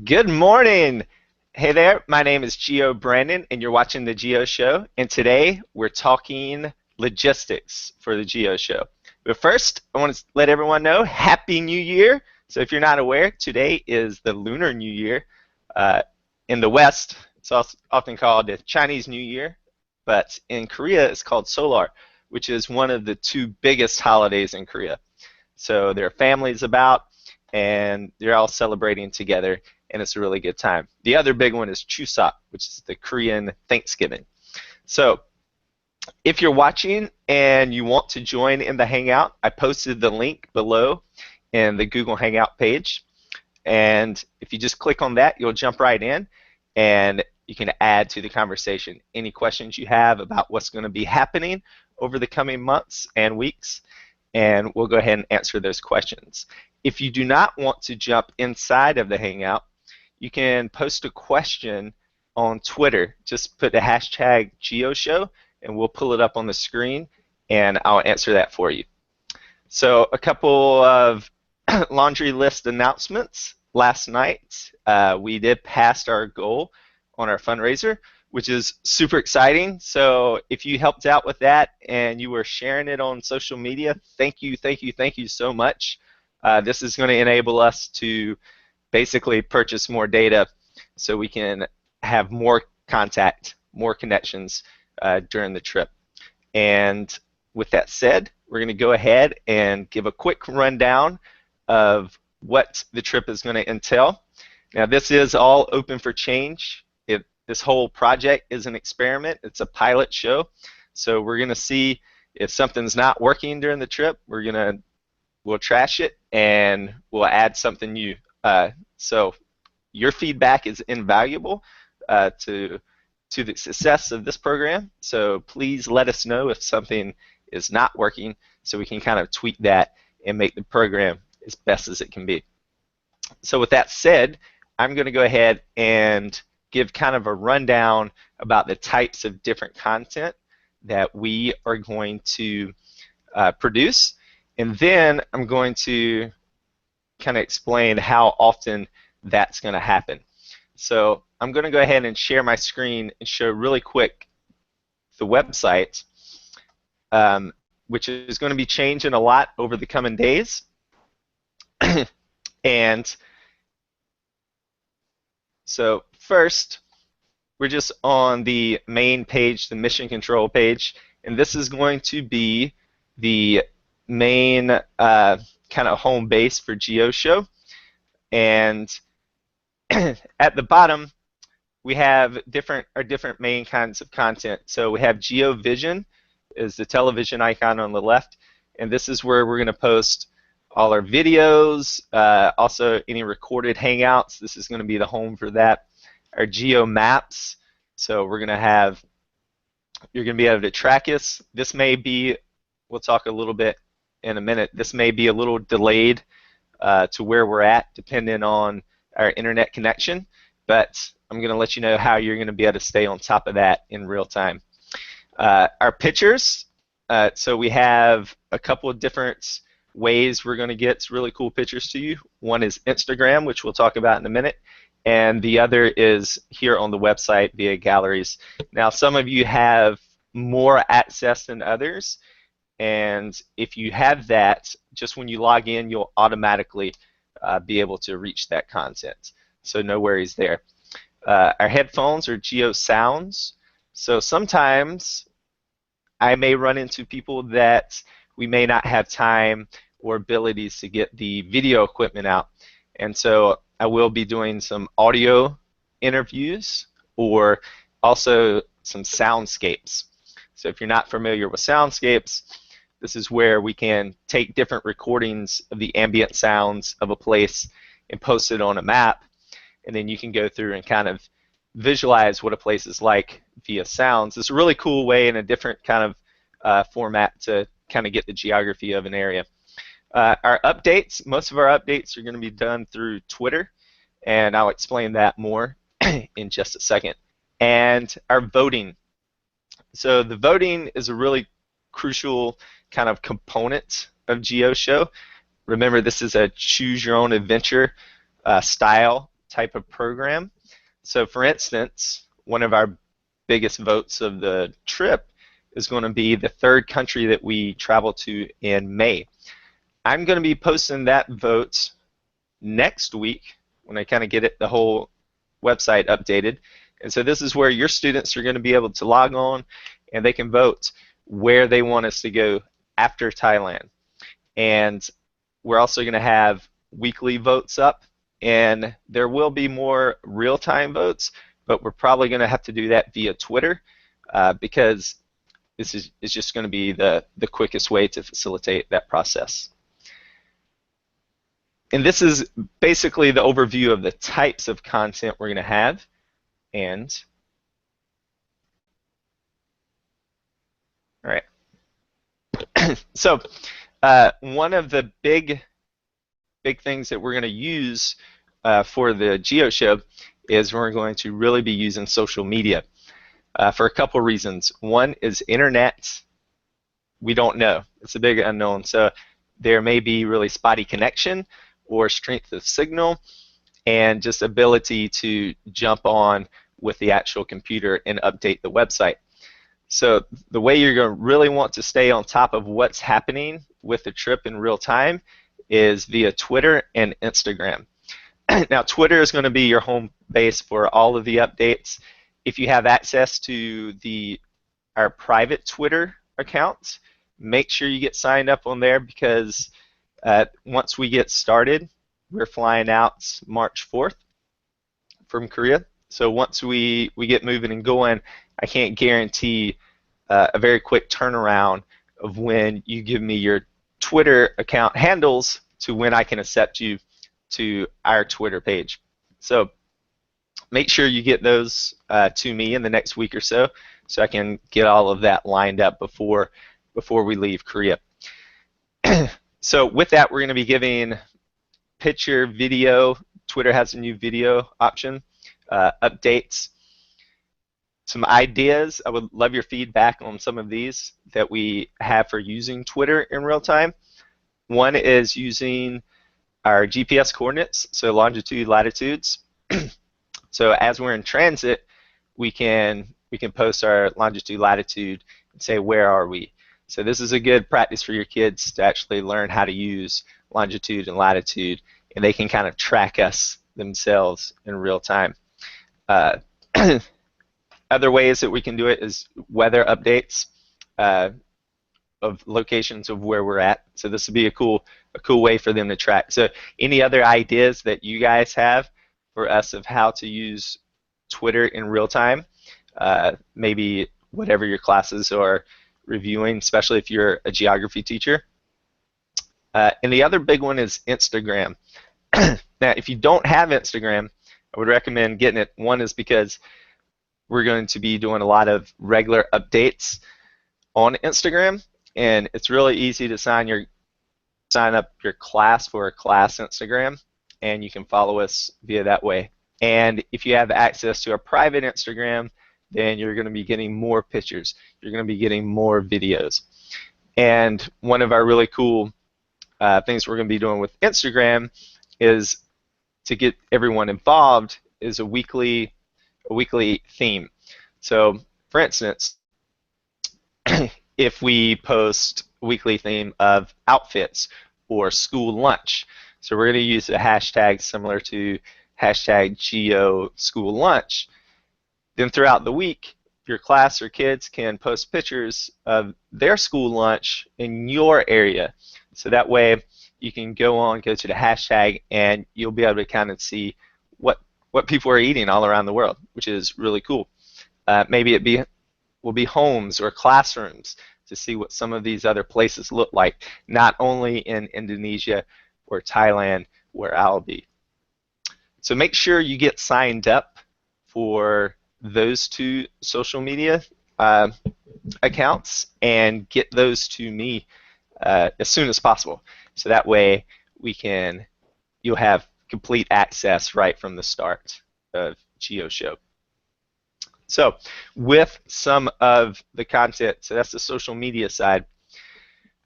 Good morning. Hey there, my name is Geo Brandon, and you're watching the Geo Show. And today we're talking logistics for the Geo Show. But first, I want to let everyone know Happy New Year. So if you're not aware, today is the Lunar New Year. Uh, in the West, it's also often called the Chinese New Year, but in Korea, it's called Solar, which is one of the two biggest holidays in Korea. So there are families about, and they're all celebrating together, and it's a really good time. The other big one is Chuseok, which is the Korean Thanksgiving. So if you're watching and you want to join in the Hangout, I posted the link below in the Google Hangout page. And if you just click on that, you'll jump right in, and you can add to the conversation any questions you have about what's going to be happening over the coming months and weeks, and we'll go ahead and answer those questions. If you do not want to jump inside of the Hangout, you can post a question on Twitter. Just put the hashtag GeoShow, and we'll pull it up on the screen, and I'll answer that for you. So a couple of laundry list announcements. Last night, we did pass our goal on our fundraiser, which is super exciting. So if you helped out with that and you were sharing it on social media, thank you, thank you, thank you so much. This is going to enable us to basically purchase more data so we can have more contact, more connections during the trip. And with that said, we're going to go ahead and give a quick rundown of what the trip is going to entail. Now, this is all open for change. This whole project is an experiment. It's a pilot show. So we're going to see if something's not working during the trip. We'll trash it and we'll add something new. So your feedback is invaluable to the success of this program. So please let us know if something is not working so we can kind of tweak that and make the program as best as it can be. So with that said, I'm going to go ahead and give kind of a rundown about the types of different content that we are going to produce. And then I'm going to kind of explain how often that's going to happen. So I'm going to go ahead and share my screen and show really quick the website, which is going to be changing a lot over the coming days. And so first, we're just on the main page, the mission control page, and this is going to be the main kind of home base for GeoShow. And at the bottom, we have our different main kinds of content. So we have GeoVision is the television icon on the left, and this is where we're going to post all our videos, also any recorded Hangouts. This is going to be the home for that. Our Geo Maps, so you're going to be able to track us. This may be, we'll talk a little bit in a minute, this may be a little delayed to where we're at depending on our internet connection, but I'm going to let you know how you're going to be able to stay on top of that in real time. Our pictures, so we have a couple of different ways we're going to get really cool pictures to you. One is Instagram, which we'll talk about in a minute, and the other is here on the website via galleries. Now, some of you have more access than others, and if you have that, just when you log in, you'll automatically be able to reach that content. So no worries there. Our headphones are Geo Sounds. So sometimes I may run into people that we may not have time or abilities to get the video equipment out. And so I will be doing some audio interviews or also some soundscapes. So if you're not familiar with soundscapes, this is where we can take different recordings of the ambient sounds of a place and post it on a map, and then you can go through and kind of visualize what a place is like via sounds. It's a really cool way in a different kind of format to kind of get the geography of an area. Our updates, most of our updates are going to be done through Twitter, and I'll explain that more in just a second. And our voting. So the voting is a really crucial kind of component of GeoShow. Remember, this is a choose your own adventure style type of program. So for instance, one of our biggest votes of the trip is going to be the third country that we travel to in May. I'm going to be posting that vote next week when I kind of get the whole website updated. And so this is where your students are going to be able to log on and they can vote where they want us to go after Thailand. And we're also going to have weekly votes up, and there will be more real-time votes, but we're probably going to have to do that via Twitter because this is just going to be the quickest way to facilitate that process. And this is basically the overview of the types of content we're going to have. And all right. So one of the big things that we're going to use for the GeoShow is we're going to really be using social media for a couple reasons. One is internet. We don't know. It's a big unknown. So there may be really spotty connection or strength of signal and just ability to jump on with the actual computer and update the website. So the way you're going to really want to stay on top of what's happening with the trip in real time is via Twitter and Instagram. Now Twitter is going to be your home base for all of the updates. If you have access to our private Twitter accounts, make sure you get signed up on there because once we get started, we're flying out March 4th from Korea. So once we get moving and going, I can't guarantee a very quick turnaround of when you give me your Twitter account handles to when I can accept you to our Twitter page. So make sure you get those to me in the next week or so I can get all of that lined up before we leave Korea. So with that, we're going to be giving picture, video. Twitter has a new video option, updates, some ideas. I would love your feedback on some of these that we have for using Twitter in real time. One is using our GPS coordinates, so longitude, latitudes. So as we're in transit, we can post our longitude, latitude, and say where are we. So this is a good practice for your kids to actually learn how to use longitude and latitude, and they can kind of track us themselves in real time. Other ways that we can do it is weather updates of locations of where we're at. So this would be a cool way for them to track. So any other ideas that you guys have for us of how to use Twitter in real time? Maybe whatever your classes are reviewing, especially if you're a geography teacher. And the other big one is Instagram. Now, if you don't have Instagram, I would recommend getting it. One is because we're going to be doing a lot of regular updates on Instagram, and it's really easy to sign up your class for a class Instagram, and you can follow us via that way. And if you have access to a private Instagram, then you're going to be getting more pictures. You're going to be getting more videos. And one of our really cool things we're going to be doing with Instagram is to get everyone involved is a weekly theme. So for instance, if we post a weekly theme of outfits or school lunch, so we're going to use a hashtag similar to hashtag Geo School Lunch. Then throughout the week, your class or kids can post pictures of their school lunch in your area. So that way you can go to the hashtag and you'll be able to kind of see what people are eating all around the world, which is really cool. Maybe it will be homes or classrooms to see what some of these other places look like, not only in Indonesia or Thailand where I'll be. So make sure you get signed up for those two social media accounts and get those to me as soon as possible. So that way you'll have complete access right from the start of GeoShow. So with some of the content, so that's the social media side.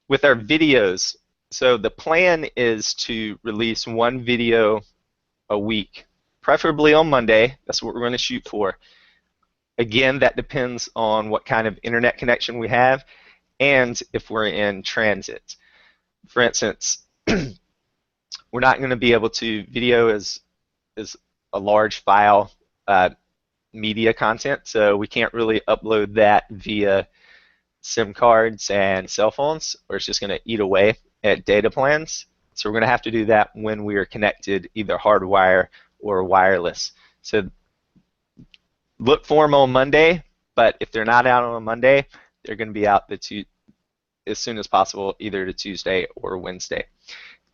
With our videos, so the plan is to release one video a week preferably on Monday. That's what we're going to shoot for. Again, that depends on what kind of internet connection we have and if we're in transit. For instance, we're not going to be able to, video is a large file media content, so we can't really upload that via SIM cards and cell phones, or it's just going to eat away at data plans. So we're going to have to do that when we are connected either hardwire or wireless. So look for them on Monday, but if they're not out on a Monday, they're going to be out as soon as possible, either to Tuesday or Wednesday.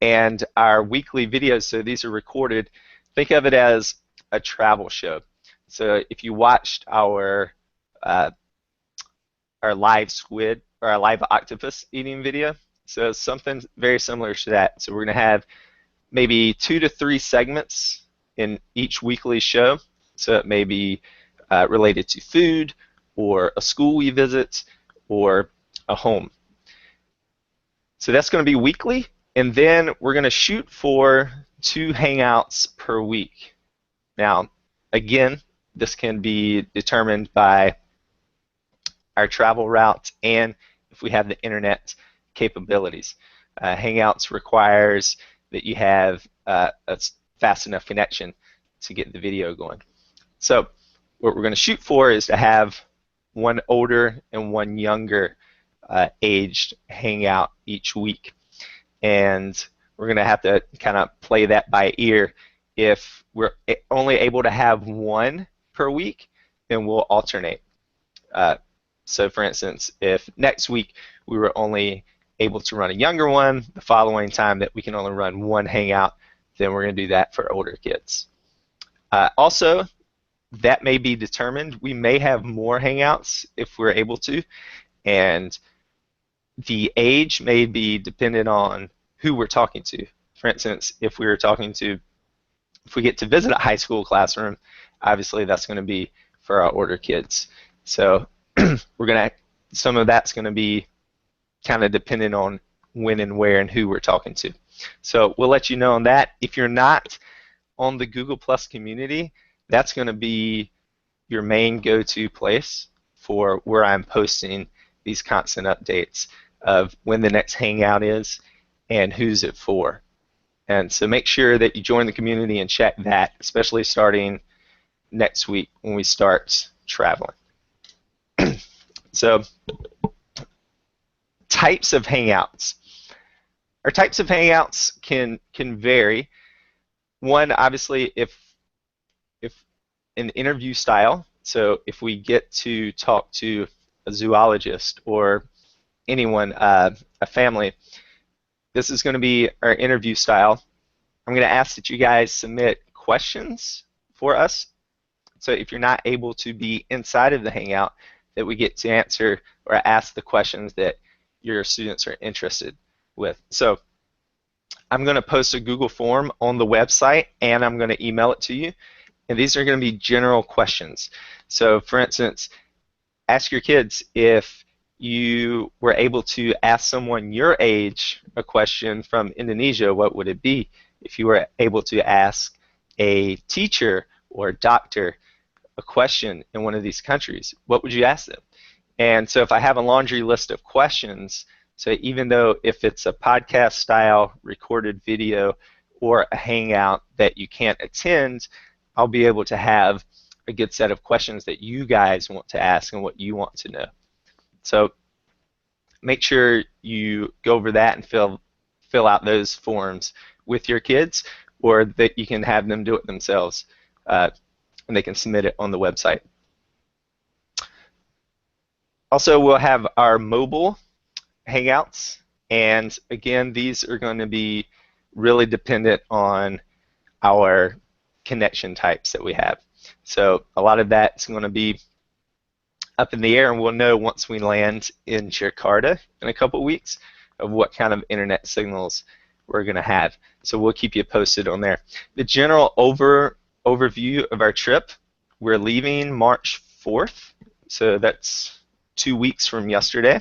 And our weekly videos, so these are recorded, think of it as a travel show. So if you watched our live squid or our live octopus eating video, so something very similar to that. So we're going to have maybe 2 to 3 segments in each weekly show. So it may be related to food or a school we visit or a home. So that's going to be weekly, and then we're going to shoot for 2 Hangouts per week. Now, again, this can be determined by our travel route and if we have the internet capabilities. Hangouts requires that you have a fast enough connection to get the video going. So what we're going to shoot for is to have 1 older and 1 younger aged hangout each week. And we're going to have to kind of play that by ear. If we're only able to have 1 per week, then we'll alternate. So for instance, if next week we were only able to run a younger one, the following time that we can only run 1 hangout, then we're going to do that for older kids. Also, that may be determined. We may have more hangouts if we're able to, and the age may be dependent on who we're talking to. For instance, if we get to visit a high school classroom, obviously that's going to be for our older kids. So some of that's going to be kind of dependent on when and where and who we're talking to. So we'll let you know on that. If you're not on the Google Plus community, that's going to be your main go-to place for where I'm posting these constant updates of when the next Hangout is and who's it for. And so make sure that you join the community and check that, especially starting next week when we start traveling. So, types of Hangouts. Our types of Hangouts can vary. One, obviously, if an interview style, so if we get to talk to a zoologist or anyone, a family, this is going to be our interview style. I'm going to ask that you guys submit questions for us. So if you're not able to be inside of the Hangout, that we get to answer or ask the questions that your students are interested with. So I'm going to post a Google form on the website, and I'm going to email it to you. And these are going to be general questions. So for instance, ask your kids if you were able to ask someone your age a question from Indonesia, what would it be? If you were able to ask a teacher or a doctor a question in one of these countries, what would you ask them? And so if I have a laundry list of questions, so even though if it's a podcast style recorded video or a hangout that you can't attend, I'll be able to have a good set of questions that you guys want to ask and what you want to know. So make sure you go over that and fill out those forms with your kids, or that you can have them do it themselves, and they can submit it on the website. Also, we'll have our mobile Hangouts, and again, these are going to be really dependent on our connection types that we have. So a lot of that's going to be up in the air, and we'll know once we land in Jakarta in a couple weeks of what kind of internet signals we're going to have. So we'll keep you posted on there. The general overview of our trip, we're leaving March 4th, so that's 2 weeks from yesterday,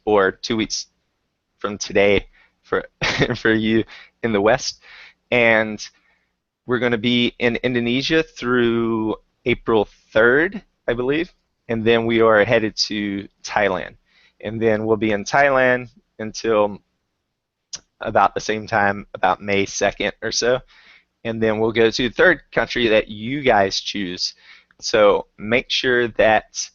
or 2 weeks from today for for you in the West. And We're going to be in Indonesia through April 3rd, I believe, and then we are headed to Thailand. And then we'll be in Thailand until about the same time, about May 2nd or so. And then we'll go to the third country that you guys choose. So make sure that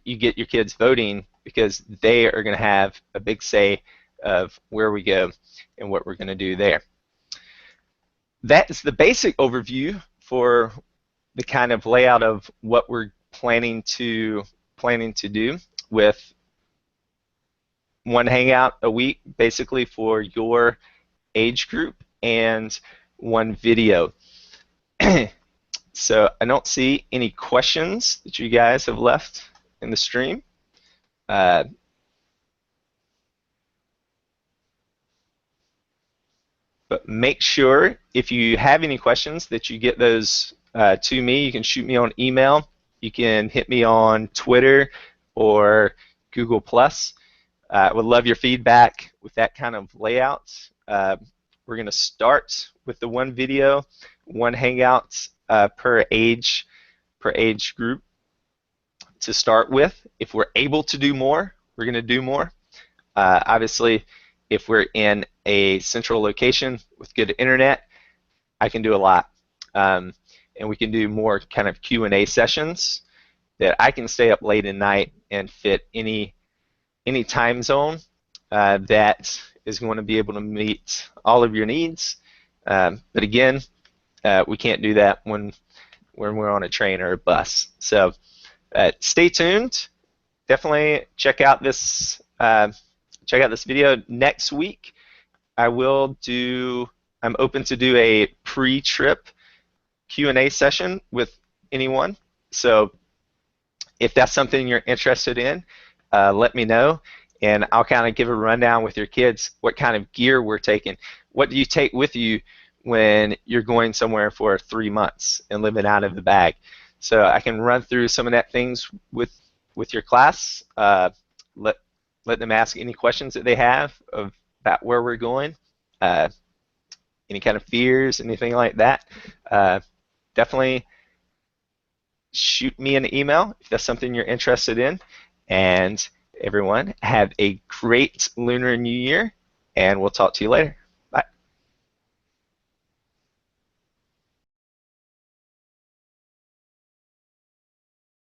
you get your kids voting because they are going to have a big say of where we go and what we're going to do there. That is the basic overview for the kind of layout of what we're planning to do with one hangout a week basically for your age group and one video. So I don't see any questions that you guys have left in the stream. But make sure if you have any questions that you get those to me. You can shoot me on email. You can hit me on Twitter or Google+. I would love your feedback with that kind of layout. We're going to start with the one video, one hangout per age group to start with. If we're able to do more, we're going to do more. Obviously, if we're in a central location with good internet, I can do a lot. And we can do more kind of Q&A sessions that I can stay up late at night and fit any time zone that is going to be able to meet all of your needs. But again, we can't do that when we're on a train or a bus. So stay tuned. Definitely check out this video next week. I'm open to do a pre-trip Q&A session with anyone. So if that's something you're interested in, let me know, and I'll kind of give a rundown with your kids what kind of gear we're taking. What do you take with you when you're going somewhere for 3 months and living out of the bag? So I can run through some of that things with your class. Let them ask any questions that they have about where we're going, any kind of fears, anything like that. Definitely shoot me an email if that's something you're interested in. And everyone, have a great Lunar New Year, and we'll talk to you later.